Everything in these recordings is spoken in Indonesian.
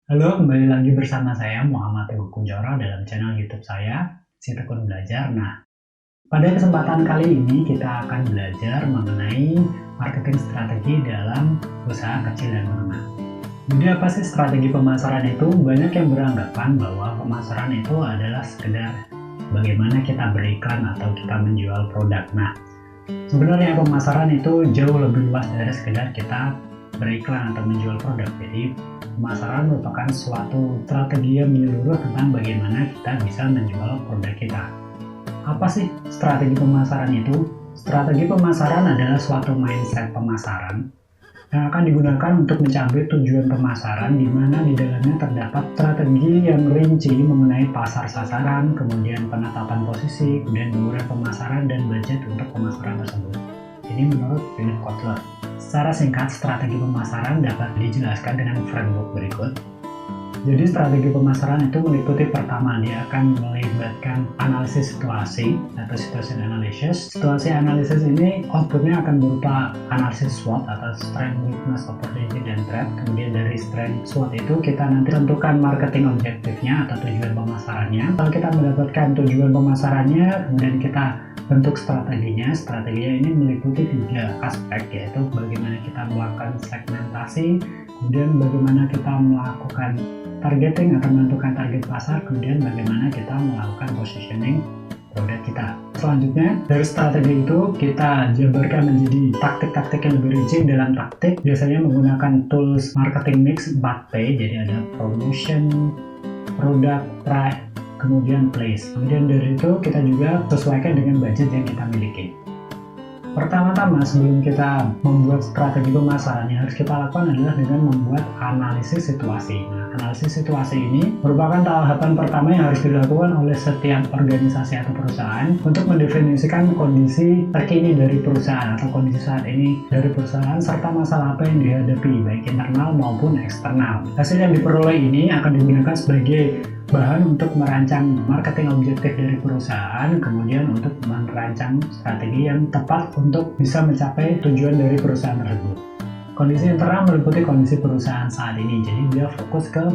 Halo, kembali lagi bersama saya Muhammad Teguh Kunchoro dalam channel YouTube saya, Si Tekun Belajar. Nah, pada kesempatan kali ini kita akan belajar mengenai marketing strategi dalam usaha kecil dan menengah. Jadi apa sih strategi pemasaran itu? Banyak yang beranggapan bahwa pemasaran itu adalah sekedar bagaimana kita beriklan atau kita menjual produk. Nah, sebenarnya pemasaran itu jauh lebih luas dari sekedar kita beriklan atau menjual produk. Jadi pemasaran merupakan suatu strategi yang menyeluruh tentang bagaimana kita bisa menjual produk kita. Apa sih strategi pemasaran itu? Strategi pemasaran adalah suatu mindset pemasaran yang akan digunakan untuk mencapai tujuan pemasaran, di mana di dalamnya terdapat strategi yang rinci mengenai pasar sasaran, kemudian penetapan posisi, kemudian bauran pemasaran dan budget untuk pemasaran tersebut. Ini menurut Philip Kotler. Secara singkat, strategi pemasaran dapat dijelaskan dengan framework berikut. Jadi strategi pemasaran itu meliputi pertama, dia akan melibatkan analisis situasi atau situation analysis. Situasi analisis ini outputnya akan berupa analisis SWOT atau strength, weakness, opportunity, dan threat. Kemudian dari strength SWOT itu kita nanti tentukan marketing objektifnya atau tujuan pemasarannya. Kalau kita mendapatkan tujuan pemasarannya, kemudian kita bentuk strateginya. Strateginya ini meliputi 3 aspek, yaitu bagaimana kita melakukan segmentasi, kemudian bagaimana kita melakukan targeting atau menentukan target pasar, kemudian bagaimana kita melakukan positioning produk kita. Selanjutnya, dari strategi itu kita jabarkan menjadi taktik-taktik yang lebih rinci. Dalam taktik biasanya menggunakan tools marketing mix 4P, jadi ada promotion, product, price, kemudian place. Kemudian dari itu kita juga sesuaikan dengan budget yang kita miliki. Pertama-tama sebelum kita membuat strategi pemasaran, yang harus kita lakukan adalah dengan membuat analisis situasi. Nah, analisis situasi ini merupakan tahapan pertama yang harus dilakukan oleh setiap organisasi atau perusahaan untuk mendefinisikan kondisi terkini dari perusahaan atau kondisi saat ini dari perusahaan, serta masalah apa yang dihadapi baik internal maupun eksternal. Hasil yang diperoleh ini akan digunakan sebagai bahan untuk merancang marketing objektif dari perusahaan, kemudian untuk merancang strategi yang tepat untuk bisa mencapai tujuan dari perusahaan tersebut. Kondisi internal meliputi kondisi perusahaan saat ini, jadi dia fokus ke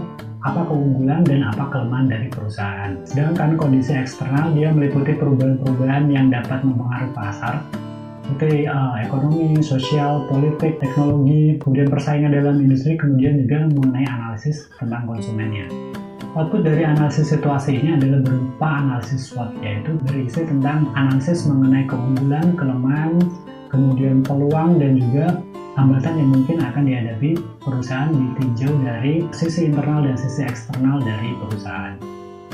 apa keunggulan dan apa kelemahan dari perusahaan. Sedangkan kondisi eksternal dia meliputi perubahan-perubahan yang dapat mempengaruhi pasar, seperti ekonomi, sosial, politik, teknologi, kemudian persaingan dalam industri, kemudian juga mengenai analisis tentang konsumennya. Output dari analisis situasi ini adalah berupa analisis SWOT, yaitu berisi tentang analisis mengenai keunggulan, kelemahan, kemudian peluang, dan juga hambatan yang mungkin akan dihadapi perusahaan ditinjau dari sisi internal dan sisi eksternal dari perusahaan.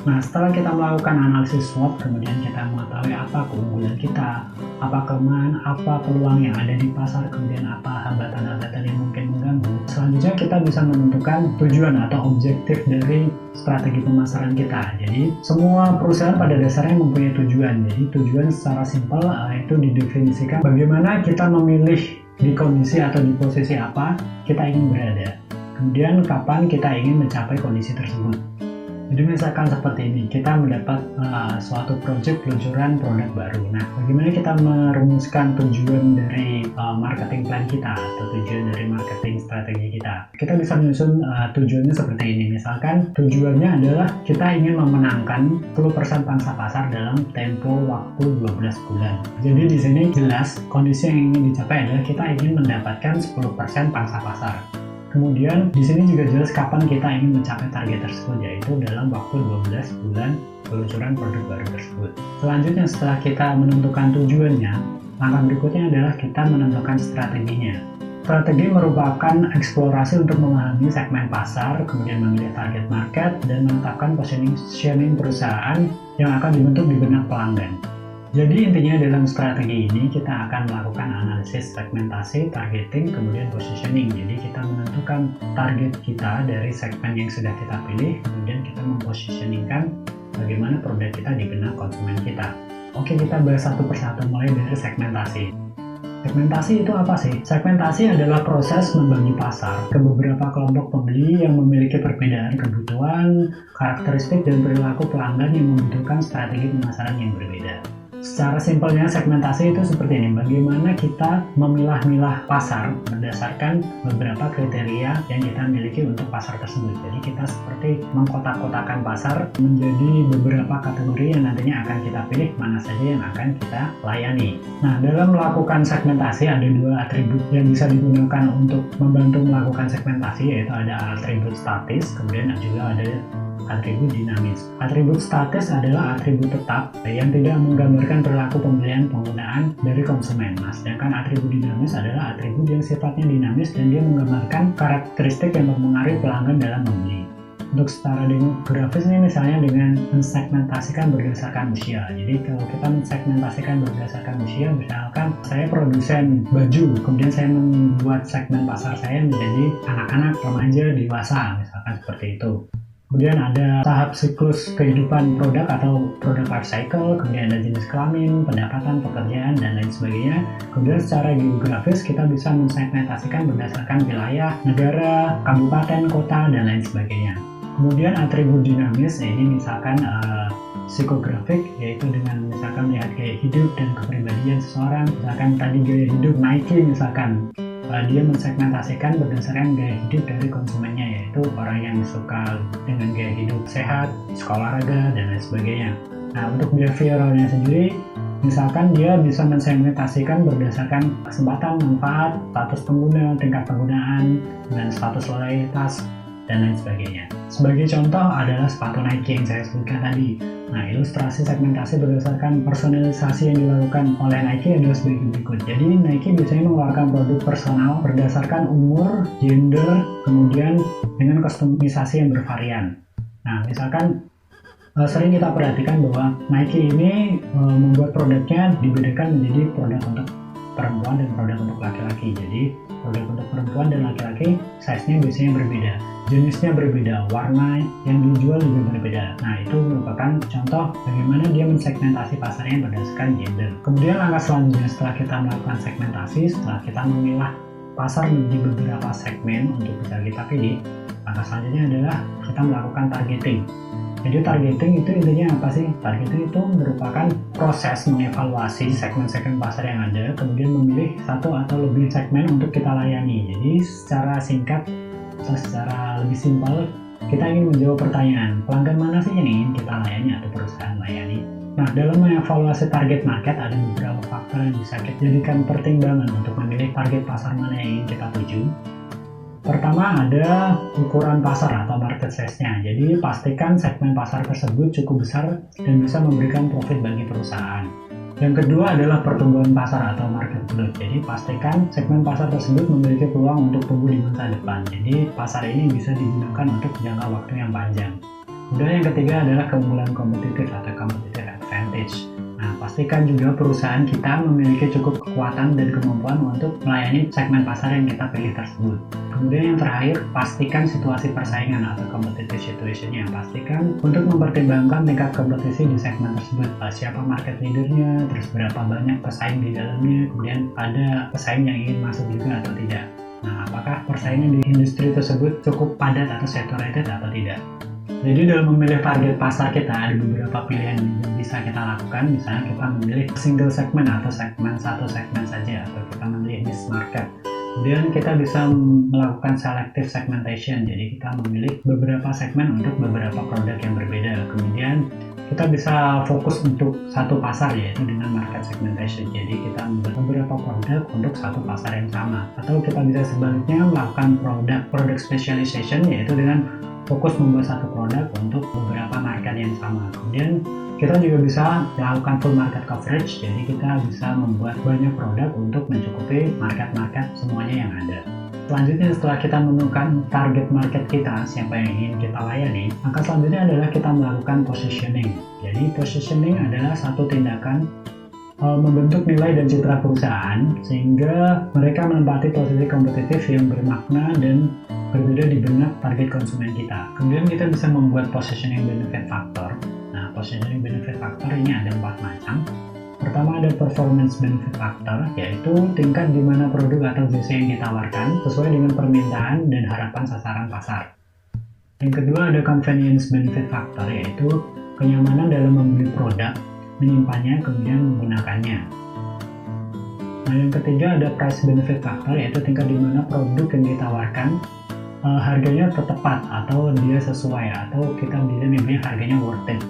Nah, setelah kita melakukan analisis SWOT, kemudian kita mengetahui apa keunggulan kita, apa kelemahan, apa peluang yang ada di pasar, kemudian apa hambatan-hambatan yang mungkin mengganggu. Selanjutnya kita bisa menentukan tujuan atau objektif dari strategi pemasaran kita. Jadi semua perusahaan pada dasarnya mempunyai tujuan. Jadi tujuan secara simpel itu didefinisikan bagaimana kita memilih di kondisi atau di posisi apa kita ingin berada. Kemudian kapan kita ingin mencapai kondisi tersebut. Jadi misalkan seperti ini, kita mendapat suatu project peluncuran produk baru. Nah, bagaimana kita merumuskan tujuan dari marketing plan kita atau tujuan dari marketing strategi kita? Kita bisa menyusun tujuannya seperti ini. Misalkan tujuannya adalah kita ingin memenangkan 10% pangsa pasar dalam tempo waktu 12 bulan. Jadi di sini jelas kondisi yang ingin dicapai adalah kita ingin mendapatkan 10% pangsa pasar. Kemudian di sini juga jelas kapan kita ingin mencapai target tersebut, yaitu dalam waktu 12 bulan peluncuran produk baru tersebut. Selanjutnya setelah kita menentukan tujuannya, langkah berikutnya adalah kita menentukan strateginya. Strategi merupakan eksplorasi untuk memahami segmen pasar, kemudian memilih target market, dan menetapkan positioning perusahaan yang akan dibentuk di benak pelanggan. Jadi intinya dalam strategi ini kita akan melakukan analisis segmentasi, targeting, kemudian positioning. Jadi kita menentukan target kita dari segmen yang sudah kita pilih, kemudian kita mempositioningkan bagaimana produk kita di benak konsumen kita. Oke, kita bahas satu persatu mulai dari segmentasi. Segmentasi itu apa sih? Segmentasi adalah proses membagi pasar ke beberapa kelompok pembeli yang memiliki perbedaan kebutuhan, karakteristik, dan perilaku pelanggan yang membutuhkan strategi pemasaran yang berbeda. Secara simpelnya segmentasi itu seperti ini, bagaimana kita memilah-milah pasar berdasarkan beberapa kriteria yang kita miliki untuk pasar tersebut. Jadi kita seperti mengkotak-kotakan pasar menjadi beberapa kategori yang nantinya akan kita pilih mana saja yang akan kita layani. Nah, dalam melakukan segmentasi ada dua atribut yang bisa digunakan untuk membantu melakukan segmentasi, yaitu ada atribut statis, kemudian juga ada atribut dinamis. Atribut statis adalah atribut tetap yang tidak menggambarkan perilaku pembelian penggunaan dari konsumen. Nah, sedangkan atribut dinamis adalah atribut yang sifatnya dinamis dan dia menggambarkan karakteristik yang mempengaruhi pelanggan dalam membeli. Untuk secara demografis ini misalnya dengan mensegmentasikan berdasarkan usia. Jadi kalau kita mensegmentasikan berdasarkan usia, misalkan saya produsen baju, kemudian saya membuat segmen pasar saya menjadi anak-anak, remaja, dewasa, misalkan seperti itu. Kemudian ada tahap siklus kehidupan produk atau produk life cycle, kemudian ada jenis kelamin, pendapatan, pekerjaan, dan lain sebagainya. Kemudian secara geografis kita bisa mensegmentasikan berdasarkan wilayah, negara, kabupaten, kota, dan lain sebagainya. Kemudian atribut dinamis, ini misalkan psikografik, yaitu dengan misalkan melihat gaya hidup dan kepribadian seseorang. Misalkan tadi gaya hidup Nike misalkan. Dia mensegmentasikan berdasarkan gaya hidup dari konsumennya, yaitu orang yang suka dengan gaya hidup sehat, suka olahraga, dan lain sebagainya. Nah, untuk behavioralnya sendiri, misalkan dia bisa mensegmentasikan berdasarkan kesempatan, manfaat, status pengguna, tingkat penggunaan, dan status loyalitas, dan lain sebagainya. Sebagai contoh adalah sepatu Nike yang saya sebutkan tadi. Nah, ilustrasi segmentasi berdasarkan personalisasi yang dilakukan oleh Nike adalah sebagai berikut. Jadi, Nike biasanya mengeluarkan produk personal berdasarkan umur, gender, kemudian dengan kustomisasi yang bervarian. Nah, misalkan sering kita perhatikan bahwa Nike ini membuat produknya dibedakan menjadi produk untuk perempuan dan produk untuk laki-laki. Jadi, produk untuk perempuan dan laki-laki size-nya biasanya berbeda, jenisnya berbeda, warna yang dijual juga berbeda. Nah, itu merupakan contoh bagaimana dia mensegmentasi pasarnya berdasarkan gender. Kemudian langkah selanjutnya setelah kita melakukan segmentasi, setelah kita memilah pasar menjadi beberapa segmen untuk bisa kita pilih, langkah selanjutnya adalah kita melakukan targeting. Jadi targeting itu intinya apa sih? Targeting itu merupakan proses mengevaluasi segmen-segmen pasar yang ada, kemudian memilih satu atau lebih segmen untuk kita layani. Jadi secara singkat atau secara lebih simpel, kita ingin menjawab pertanyaan, pelanggan mana sih yang ingin kita layani atau perusahaan layani? Nah, dalam mengevaluasi target market ada beberapa faktor yang bisa kita jadikan pertimbangan untuk memilih target pasar mana yang ingin kita tuju. Pertama ada ukuran pasar atau market size-nya. Jadi pastikan segmen pasar tersebut cukup besar dan bisa memberikan profit bagi perusahaan. Yang kedua adalah pertumbuhan pasar atau market growth. Jadi pastikan segmen pasar tersebut memiliki peluang untuk tumbuh di masa depan. Jadi pasar ini bisa digunakan untuk jangka waktu yang panjang. Kemudian yang ketiga adalah keunggulan kompetitif atau competitive advantage. Nah, pastikan juga perusahaan kita memiliki cukup kekuatan dan kemampuan untuk melayani segmen pasar yang kita pilih tersebut. Kemudian yang terakhir, pastikan situasi persaingan atau competitive situation-nya. Pastikan untuk mempertimbangkan tingkat kompetisi di segmen tersebut. Siapa market leader-nya, terus berapa banyak pesaing di dalamnya, kemudian ada pesaing yang ingin masuk juga atau tidak. Nah, apakah persaingan di industri tersebut cukup padat atau saturated atau tidak? Jadi dalam memilih target pasar kita ada beberapa pilihan yang bisa kita lakukan. Misalnya kita memilih single segment atau segmen satu segmen saja, atau kita memilih niche market. Kemudian kita bisa melakukan selective segmentation, jadi kita memilih beberapa segmen untuk beberapa produk yang berbeda. Kemudian kita bisa fokus untuk satu pasar, yaitu dengan market segmentation, jadi kita membuat beberapa produk untuk satu pasar yang sama. Atau kita bisa sebaliknya melakukan product specialization, yaitu dengan fokus membuat satu produk untuk beberapa market yang sama. Kemudian kita juga bisa melakukan full market coverage, jadi kita bisa membuat banyak produk untuk mencukupi market-market semuanya yang ada. Selanjutnya setelah kita menemukan target market kita, siapa yang ingin kita layani, maka selanjutnya adalah kita melakukan positioning. Jadi positioning adalah satu tindakan membentuk nilai dan citra perusahaan sehingga mereka menempati posisi kompetitif yang bermakna dan berbeda di benak target konsumen kita. Kemudian kita bisa membuat positioning benefit factor. Nah, positioning benefit factor ini ada 4 macam. Pertama ada performance benefit factor, yaitu tingkat di mana produk atau jasa yang ditawarkan sesuai dengan permintaan dan harapan sasaran pasar. Yang kedua ada convenience benefit factor, yaitu kenyamanan dalam membeli produk menyimpannya, kemudian menggunakannya. Nah, yang ketiga ada price benefit factor, yaitu tingkat di mana produk yang ditawarkan harganya tepat atau dia sesuai, atau kita bisa nyebutnya harganya worth it.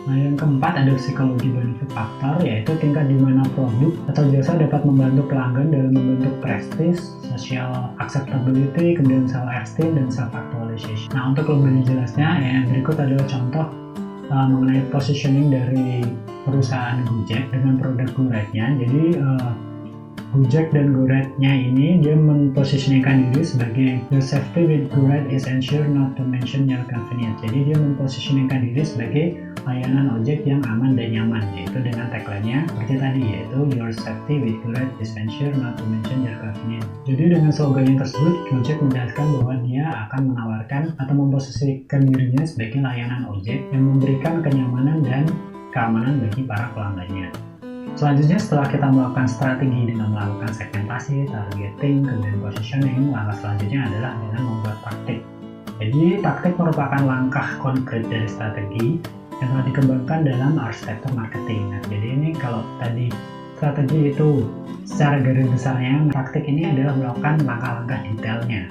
Nah, yang keempat ada psychology benefit factor, yaitu tingkat di mana produk atau jasa dapat membantu pelanggan dalam membentuk prestige, social acceptability, kemudian self-esteem, dan self-actualization. Nah, untuk lebih jelasnya, yang berikut adalah contoh mengenai positioning dari perusahaan Gojek dengan produk GoRide-nya. Jadi, Gojek dan GoRide-nya ini dia mempositioningkan diri sebagai your safety with GoRide is ensured, not to mention your convenience. Jadi dia mempositioningkan diri sebagai layanan ojek yang aman dan nyaman, yaitu dengan tagline-nya seperti tadi, yaitu your safety with GoRide is ensured, not to mention your convenience. Jadi dengan slogannya tersebut, Gojek menjelaskan bahwa dia akan menawarkan atau memposisikan dirinya sebagai layanan ojek yang memberikan kenyamanan dan keamanan bagi para pelanggannya. Selanjutnya, setelah kita melakukan strategi dengan melakukan segmentasi, targeting, kemudian positioning, langkah selanjutnya adalah dengan membuat taktik. Jadi, taktik merupakan langkah konkret dari strategi yang telah dikembangkan dalam arsitektur marketing. Nah, jadi ini kalau tadi strategi itu secara garis besarnya, taktik ini adalah melakukan langkah-langkah detailnya.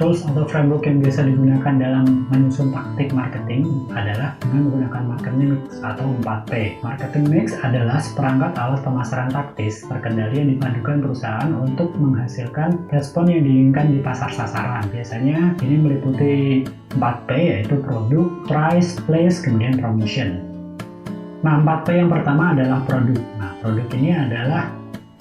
Tools atau framework yang biasa digunakan dalam menyusun taktik marketing adalah dengan menggunakan marketing mix atau 4P. Marketing mix adalah seperangkat alat pemasaran taktis terkendali yang dipadukan perusahaan untuk menghasilkan respon yang diinginkan di pasar sasaran. Biasanya ini meliputi 4P, yaitu produk, price, place, kemudian promotion. Nah, 4P yang pertama adalah produk. Nah, produk ini adalah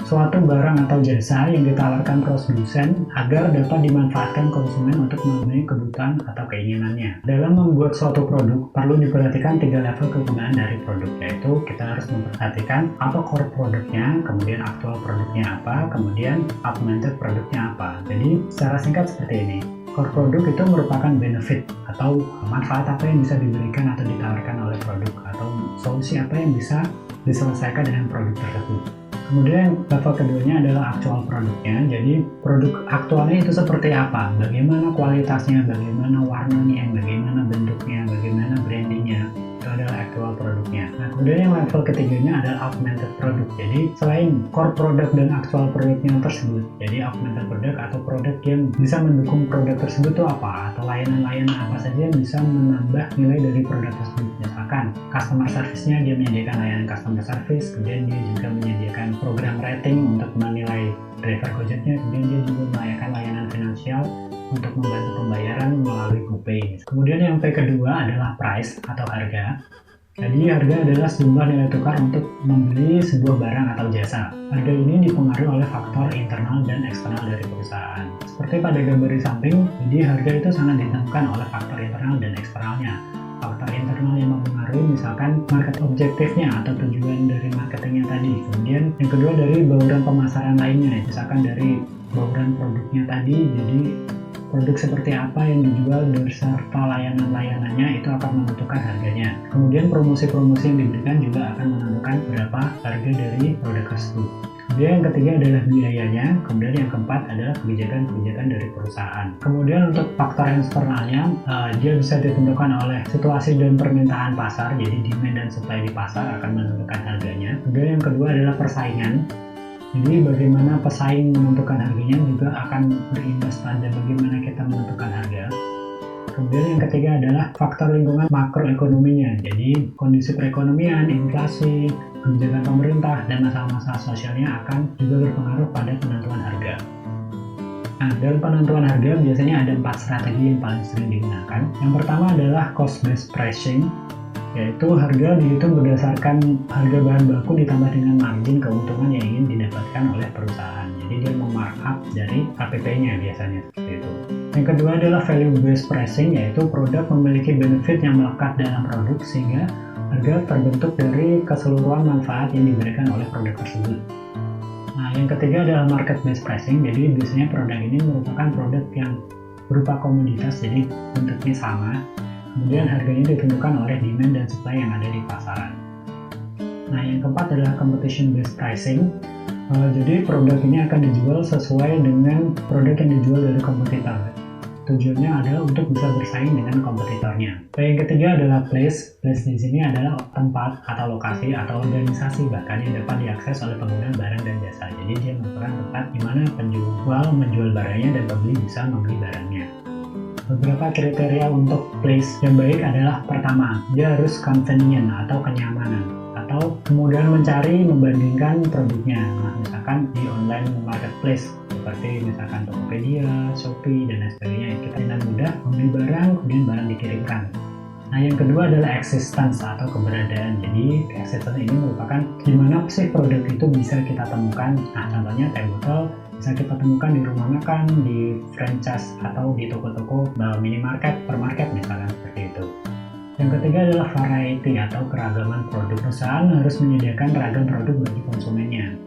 suatu barang atau jasa yang ditawarkan produsen agar dapat dimanfaatkan konsumen untuk memenuhi kebutuhan atau keinginannya. Dalam membuat suatu produk, perlu diperhatikan 3 level kegunaan dari produk, yaitu kita harus memperhatikan apa core produknya, kemudian aktual produknya apa, kemudian augmented produknya apa. Jadi secara singkat seperti ini. Core produk itu merupakan benefit atau manfaat apa yang bisa diberikan atau ditawarkan oleh produk, atau solusi apa yang bisa diselesaikan dengan produk tersebut. Kemudian level keduanya adalah aktual produknya. Jadi produk aktualnya itu seperti apa, bagaimana kualitasnya, bagaimana warnanya, bagaimana bentuknya, bagaimana brandingnya. Itu adalah aktual produknya. Nah, kemudian yang level ketiganya adalah augmented produk. Jadi selain core produk dan aktual produknya tersebut, jadi augmented produk atau produk yang bisa mendukung produk tersebut itu apa, atau layanan-layanan apa saja yang bisa menambah nilai dari produk tersebut. Misalkan customer service-nya, dia menyediakan layanan customer service, kemudian dia juga menyediakan program rating untuk menilai driver Gojeknya, kemudian dia juga melayani layanan finansial untuk membantu pembayaran melalui GoPay. Kemudian yang P kedua adalah price atau harga. Jadi harga adalah sejumlah nilai tukar untuk membeli sebuah barang atau jasa. Harga ini dipengaruhi oleh faktor internal dan eksternal dari perusahaan. Seperti pada gambar di samping, jadi harga itu sangat ditentukan oleh faktor internal dan eksternalnya. Faktor internal yang mempengaruhi misalkan market objektifnya atau tujuan dari marketingnya tadi. Kemudian yang kedua dari bauran pemasaran lainnya, misalkan dari bauran produknya tadi, jadi produk seperti apa yang dijual beserta layanan-layanannya itu akan menentukan harganya. Kemudian promosi-promosi yang diberikan juga akan menentukan berapa harga dari produk tersebut. Kemudian yang ketiga adalah biayanya, kemudian yang keempat adalah kebijakan-kebijakan dari perusahaan. Kemudian untuk faktor eksternalnya, dia bisa ditentukan oleh situasi dan permintaan pasar, jadi demand dan supply di pasar akan menentukan harganya. Kemudian yang kedua adalah persaingan. Jadi bagaimana pesaing menentukan harganya juga akan berimbas pada bagaimana kita menentukan harga. Kemudian yang ketiga adalah faktor lingkungan makroekonominya. Jadi kondisi perekonomian, inflasi, kebijakan pemerintah, dan masalah-masalah sosialnya akan juga berpengaruh pada penentuan harga. Nah, dalam penentuan harga biasanya ada 4 strategi yang paling sering digunakan. Yang pertama adalah cost-based pricing, yaitu harga dihitung berdasarkan harga bahan baku ditambah dengan margin keuntungan yang ingin didapatkan oleh perusahaan. Jadi dia memarkup dari KPP-nya biasanya seperti itu. Yang kedua adalah value based pricing, yaitu produk memiliki benefit yang melekat dalam produk sehingga harga terbentuk dari keseluruhan manfaat yang diberikan oleh produk tersebut. Nah, yang ketiga adalah market based pricing. Jadi biasanya produk ini merupakan produk yang berupa komoditas, jadi bentuknya sama. Kemudian harganya ditentukan oleh demand dan supply yang ada di pasaran. Nah, yang keempat adalah competition based pricing. Jadi produk ini akan dijual sesuai dengan produk yang dijual dari kompetitor. Itu Tujuannya adalah untuk bisa bersaing dengan kompetitornya. Yang ketiga adalah place. Place di sini adalah tempat atau lokasi atau organisasi bahkan yang dapat diakses oleh pengguna barang dan jasa. Jadi dia merupakan tempat di mana penjual menjual barangnya dan pembeli bisa membeli barangnya. Beberapa kriteria untuk place yang baik adalah pertama, dia harus convenient atau kenyamanan, atau kemudian mencari membandingkan produknya. Nah, misalkan di online marketplace seperti misalkan Tokopedia, Shopee, dan lain sebagainya, kita dengan mudah membeli barang, kemudian barang dikirimkan. Nah, yang kedua adalah existence atau keberadaan. Jadi, existence ini merupakan di mana sih produk itu bisa kita temukan. Nah, contohnya teh botol bisa kita temukan di rumah makan, di franchise, atau di toko-toko minimarket, supermarket misalkan seperti itu. Yang ketiga adalah variety atau keragaman produk. Perusahaan harus menyediakan ragam produk bagi konsumennya.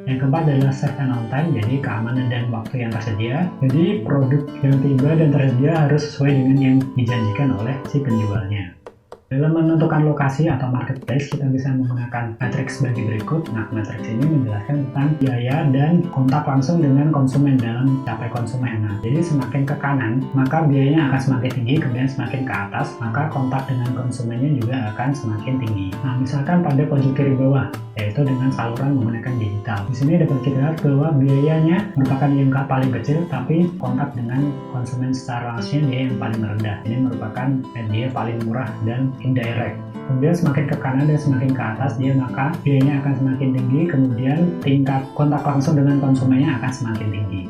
Yang keempat adalah safe and on time, jadi keamanan dan waktu yang tersedia. Jadi produk yang tiba dan tersedia harus sesuai dengan yang dijanjikan oleh si penjualnya. Dalam menentukan lokasi atau marketplace, kita bisa menggunakan matriks bagi berikut. Nah, matriks ini menjelaskan tentang biaya dan kontak langsung dengan konsumen dalam mencapai konsumen. Nah, jadi semakin ke kanan, maka biayanya akan semakin tinggi, kemudian semakin ke atas, maka kontak dengan konsumennya juga akan semakin tinggi. Nah, misalkan pada pojok kiri bawah, yaitu dengan saluran menggunakan digital. Di sini dapat kita lihat bahwa biayanya merupakan yang paling kecil, tapi kontak dengan konsumen secara langsung dia yang paling rendah. Ini merupakan dia paling murah dan indirect. Kemudian semakin ke kanan dan semakin ke atas dia, maka biayanya akan semakin tinggi, kemudian tingkat kontak langsung dengan konsumennya akan semakin tinggi.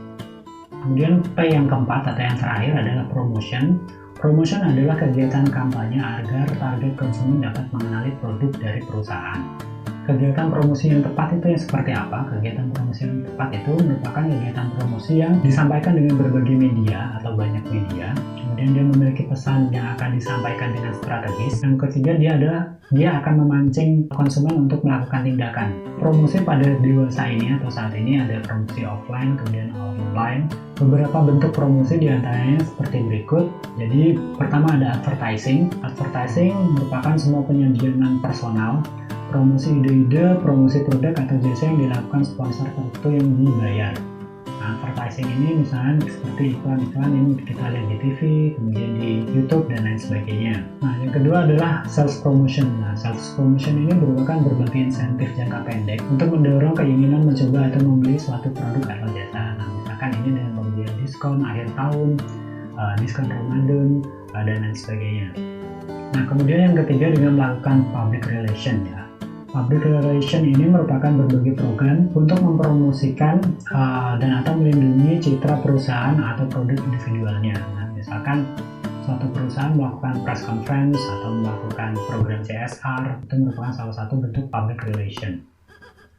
Kemudian P yang keempat atau yang terakhir adalah promotion. Promotion adalah kegiatan kampanye agar target konsumen dapat mengenali produk dari perusahaan. Kegiatan promosi yang tepat itu yang seperti apa? Kegiatan promosi yang tepat itu merupakan kegiatan promosi yang disampaikan dengan berbagai media atau banyak media. Kemudian dia memiliki pesan yang akan disampaikan dengan strategis. Yang ketiga dia akan memancing konsumen untuk melakukan tindakan. Promosi pada dewasa ini atau saat ini ada promosi offline, kemudian online. Beberapa bentuk promosi diantaranya seperti berikut. Jadi pertama ada advertising. Advertising merupakan semua penyajian personal, promosi ide-ide, promosi produk atau jasa yang dilakukan sponsor tertentu yang dibayar. Nah, advertising ini misalnya seperti iklan-iklan yang kita lihat di TV, kemudian di YouTube dan lain sebagainya. Nah, yang kedua adalah sales promotion. Nah, sales promotion ini merupakan berbagai insentif jangka pendek untuk mendorong keinginan mencoba atau membeli suatu produk atau jasa. Nah, misalkan ini dengan pembelian diskon akhir tahun, diskon Ramadan, dan lain sebagainya. Nah, kemudian yang ketiga dengan melakukan public relation ya. Public relation ini merupakan berbagai program untuk mempromosikan dan atau melindungi citra perusahaan atau produk individualnya. Nah, misalkan suatu perusahaan melakukan press conference atau melakukan program CSR, itu merupakan salah satu bentuk public relation.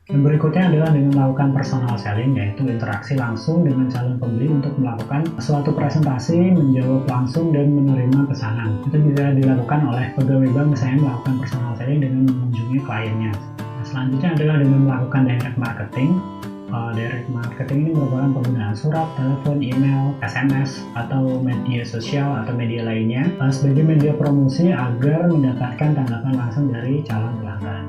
Yang berikutnya adalah dengan melakukan personal selling, yaitu interaksi langsung dengan calon pembeli untuk melakukan suatu presentasi, menjawab langsung, dan menerima pesanan. Itu bisa dilakukan oleh pegawai bank misalnya melakukan personal selling dengan mengunjungi kliennya. Nah, selanjutnya adalah dengan melakukan direct marketing. Direct marketing ini merupakan penggunaan surat, telepon, email, SMS, atau media sosial atau media lainnya sebagai media promosi agar mendapatkan tanggapan langsung dari calon pelanggan.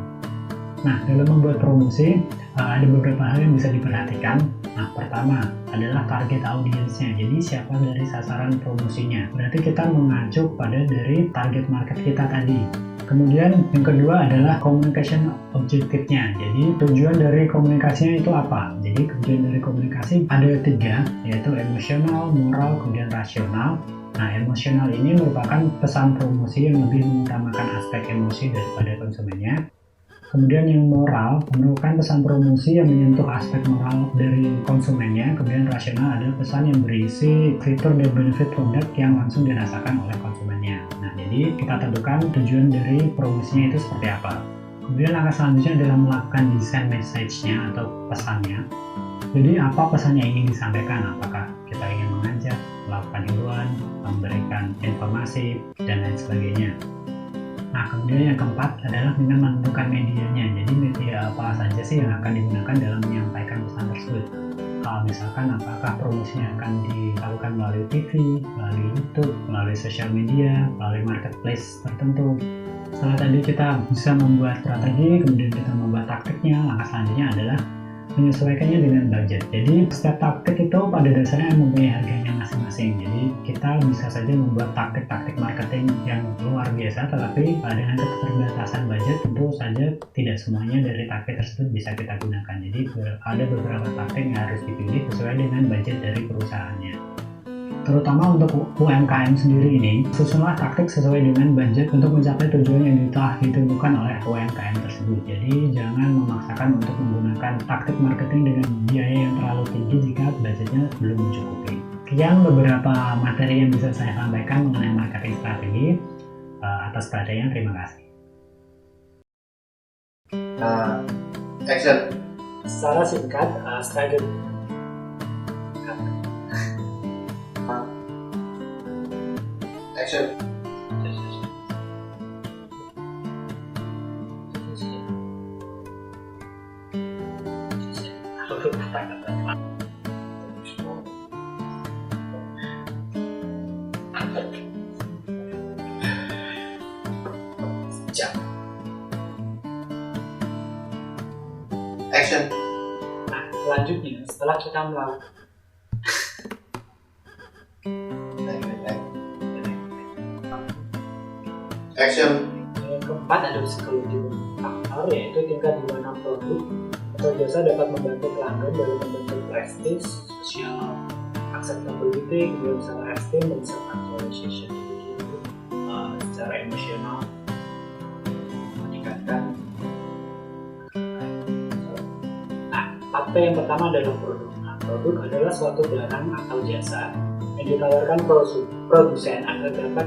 Nah, dalam membuat promosi, ada beberapa hal yang bisa diperhatikan. Nah, pertama adalah target audiensnya. Jadi, siapa dari sasaran promosinya? Berarti kita mengacu pada dari target market kita tadi. Kemudian, yang kedua adalah communication objektifnya. Jadi, tujuan dari komunikasinya itu apa? Jadi, tujuan dari komunikasi ada 3, yaitu emosional, moral, kemudian rasional. Nah, emosional ini merupakan pesan promosi yang lebih mengutamakan aspek emosi daripada konsumennya. Kemudian yang moral merupakan pesan promosi yang menyentuh aspek moral dari konsumennya. Kemudian rasional adalah pesan yang berisi fitur dan benefit produk yang langsung dirasakan oleh konsumennya. Nah, jadi kita tentukan tujuan dari promosinya itu seperti apa. Kemudian langkah selanjutnya adalah melakukan desain message-nya atau pesannya. Jadi apa pesan yang ingin disampaikan? Apakah kita ingin mengajak, melakukan himbauan, memberikan informasi, dan lain sebagainya. Nah, kemudian yang keempat adalah dengan menentukan medianya. Jadi media apa saja sih yang akan digunakan dalam menyampaikan pesan tersebut. Misalkan apakah promosinya akan dilakukan melalui TV, melalui YouTube, melalui sosial media, melalui marketplace tertentu. Setelah tadi kita bisa membuat strategi, kemudian kita membuat taktiknya, langkah selanjutnya adalah menyesuaikannya dengan budget. Jadi setiap taktik itu pada dasarnya mempunyai harganya masing-masing. masing-masing. Jadi kita bisa saja membuat taktik-taktik marketing yang luar biasa, tetapi dengan keterbatasan budget tentu saja tidak semuanya dari taktik tersebut bisa kita gunakan. Jadi ada beberapa taktik yang harus dipilih sesuai dengan budget dari perusahaannya. Terutama untuk UMKM sendiri ini, susunlah taktik sesuai dengan budget untuk mencapai tujuan yang telah ditentukan oleh UMKM tersebut. Jadi jangan memaksakan untuk menggunakan taktik marketing dengan biaya yang terlalu tinggi jika budgetnya belum mencukupi. Sekian beberapa materi yang bisa saya sampaikan mengenai marketing strategi. Atas perhatiannya, terima kasih. Action. Secara singkat, strategi Action. Action. Nah, selanjutnya setelah kita melakukan Action. yang keempat ada psikologi faktor, yaitu tingkat di mana produk atau jasa dapat membantu pelanggan dalam membentuk prestis, social acceptability, kemudian self-esteem, dan self-actualization. Secara emosional meningkatkan. Faktor yang pertama adalah produk. Nah, produk adalah suatu barang atau jasa yang ditawarkan produsen agar dapat